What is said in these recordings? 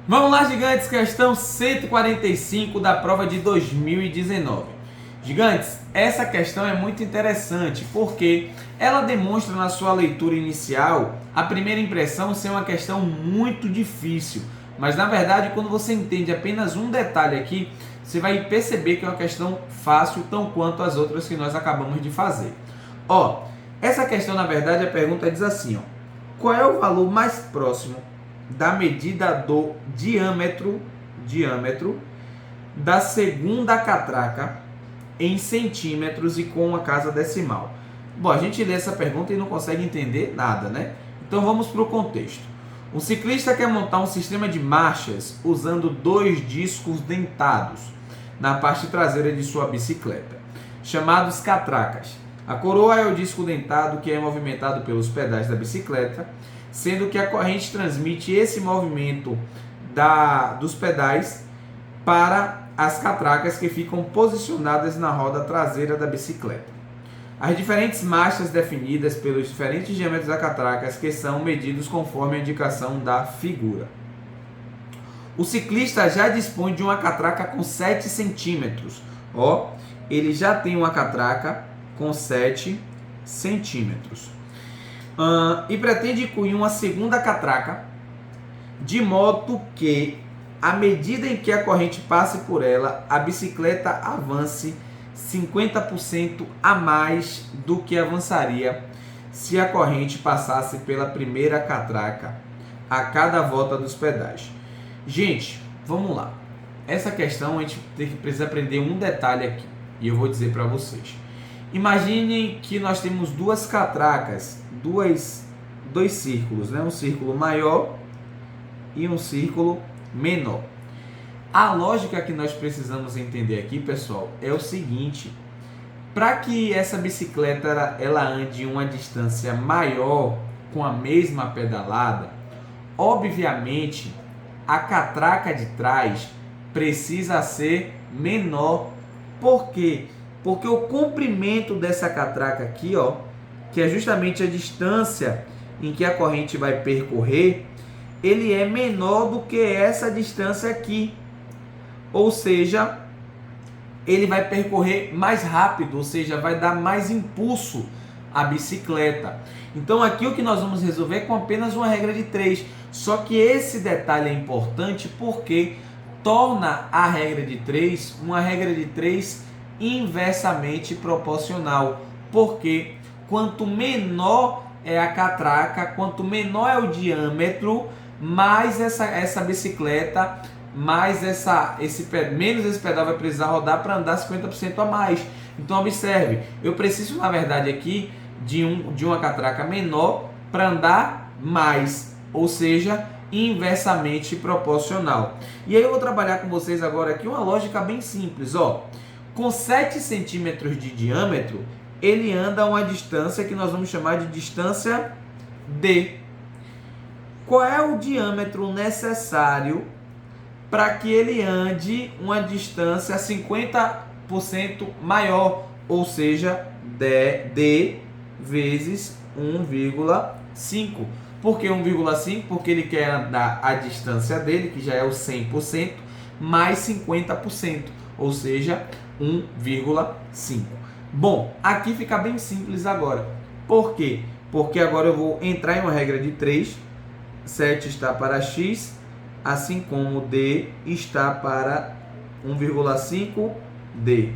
Vamos lá, gigantes, questão 145 da prova de 2019. Gigantes, essa questão é muito interessante porque ela demonstra na sua leitura inicial a primeira impressão ser uma questão muito difícil. Mas na verdade, quando você entende apenas um detalhe aqui, você vai perceber que é uma questão fácil, tão quanto as outras que nós acabamos de fazer. Essa questão, na verdade, a pergunta diz assim, qual é o valor mais próximo da medida do diâmetro da segunda catraca em centímetros e com uma casa decimal? Bom, a gente lê essa pergunta e não consegue entender nada, né? Então vamos para o contexto. Um ciclista quer montar um sistema de marchas usando 2 discos dentados na parte traseira de sua bicicleta, chamados catracas. A coroa é o disco dentado que é movimentado pelos pedais da bicicleta, sendo que a corrente transmite esse movimento dos pedais para as catracas que ficam posicionadas na roda traseira da bicicleta. As diferentes marchas definidas pelos diferentes diâmetros das catracas que são medidos conforme a indicação da figura. O ciclista já dispõe de uma catraca com 7 centímetros. Ele já tem uma catraca com 7 centímetros. E pretende incluir uma segunda catraca, de modo que, à medida em que a corrente passe por ela, a bicicleta avance 50% a mais do que avançaria se a corrente passasse pela primeira catraca a cada volta dos pedais. Gente, vamos lá. Essa questão a gente precisa aprender um detalhe aqui, e eu vou dizer para vocês. Imaginem que nós temos 2 catracas, dois círculos, né? Um círculo maior e um círculo menor. A lógica que nós precisamos entender aqui, pessoal, é o seguinte: para que essa bicicleta ela ande uma distância maior com a mesma pedalada, obviamente a catraca de trás precisa ser menor. Por quê? Porque o comprimento dessa catraca aqui, que é justamente a distância em que a corrente vai percorrer, ele é menor do que essa distância aqui. Ou seja, ele vai percorrer mais rápido, ou seja, vai dar mais impulso à bicicleta. Então aqui o que nós vamos resolver é com apenas uma regra de 3. Só que esse detalhe é importante porque torna a regra de 3 uma regra de 3 inversamente proporcional. Porque quanto menor é a catraca, quanto menor é o diâmetro, mais essa bicicleta, menos esse pedal vai precisar rodar para andar 50% a mais. Então observe, eu preciso na verdade aqui de uma catraca menor para andar mais, ou seja, inversamente proporcional. E aí eu vou trabalhar com vocês agora aqui uma lógica bem simples. Com 7 centímetros de diâmetro, ele anda a uma distância que nós vamos chamar de distância D. Qual é o diâmetro necessário para que ele ande uma distância 50% maior, ou seja, D vezes 1,5. Por que 1,5? Porque ele quer andar a distância dele, que já é o 100%, mais 50%, ou seja, 1,5. Bom, aqui fica bem simples agora. Por quê? Porque agora eu vou entrar em uma regra de 3. 7 está para x, assim como D está para 1,5D.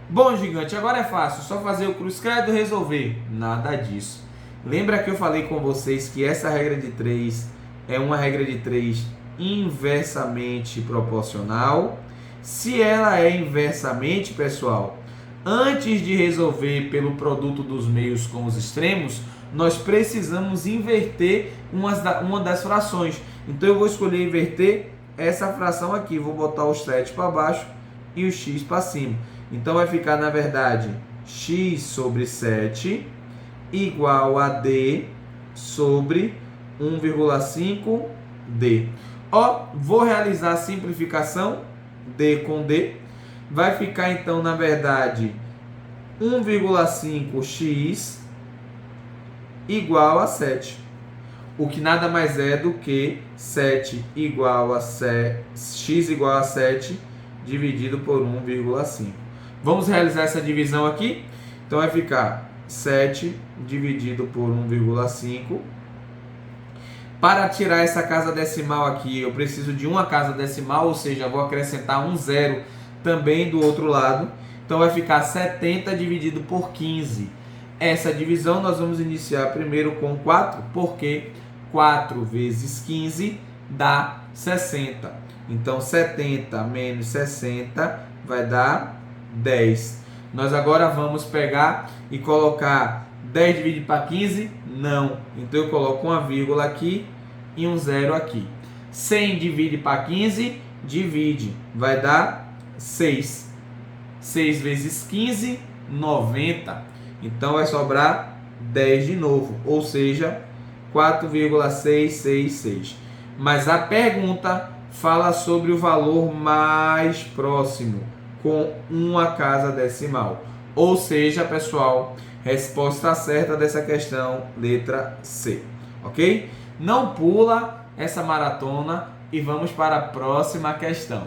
Bom, gigante, agora é fácil, só fazer o cruz-credo e resolver. Nada disso. Lembra que eu falei com vocês que essa regra de 3 é uma regra de 3 inversamente proporcional? Se ela é inversamente, pessoal, antes de resolver pelo produto dos meios com os extremos, nós precisamos inverter uma das frações. Então eu vou escolher inverter essa fração aqui. Vou botar o 7 para baixo e o x para cima. Então vai ficar, na verdade, x sobre 7 igual a d sobre 1,5d. Vou realizar a simplificação, d com d. Vai ficar, então, na verdade, 1,5x igual a 7. o que nada mais é do que 7 igual a x igual a 7 dividido por 1,5. Vamos realizar essa divisão aqui? Então vai ficar 7 dividido por 1,5. Para tirar essa casa decimal aqui, eu preciso de uma casa decimal, ou seja, vou acrescentar um zero também do outro lado. Então vai ficar 70 dividido por 15. Essa divisão nós vamos iniciar primeiro com 4, porque 4 vezes 15 dá 60. Então 70 menos 60 vai dar 10. Nós agora vamos pegar e colocar 10 dividido para 15? Não. Então eu coloco uma vírgula aqui e um zero aqui. 100 divide para 15? Divide. Vai dar 6. 6 vezes 15, 90. Então vai sobrar 10 de novo. Ou seja, 4,666. Mas a pergunta fala sobre o valor mais próximo, com uma casa decimal. Ou seja, pessoal, resposta certa dessa questão, letra C. Ok? Não pula essa maratona e vamos para a próxima questão.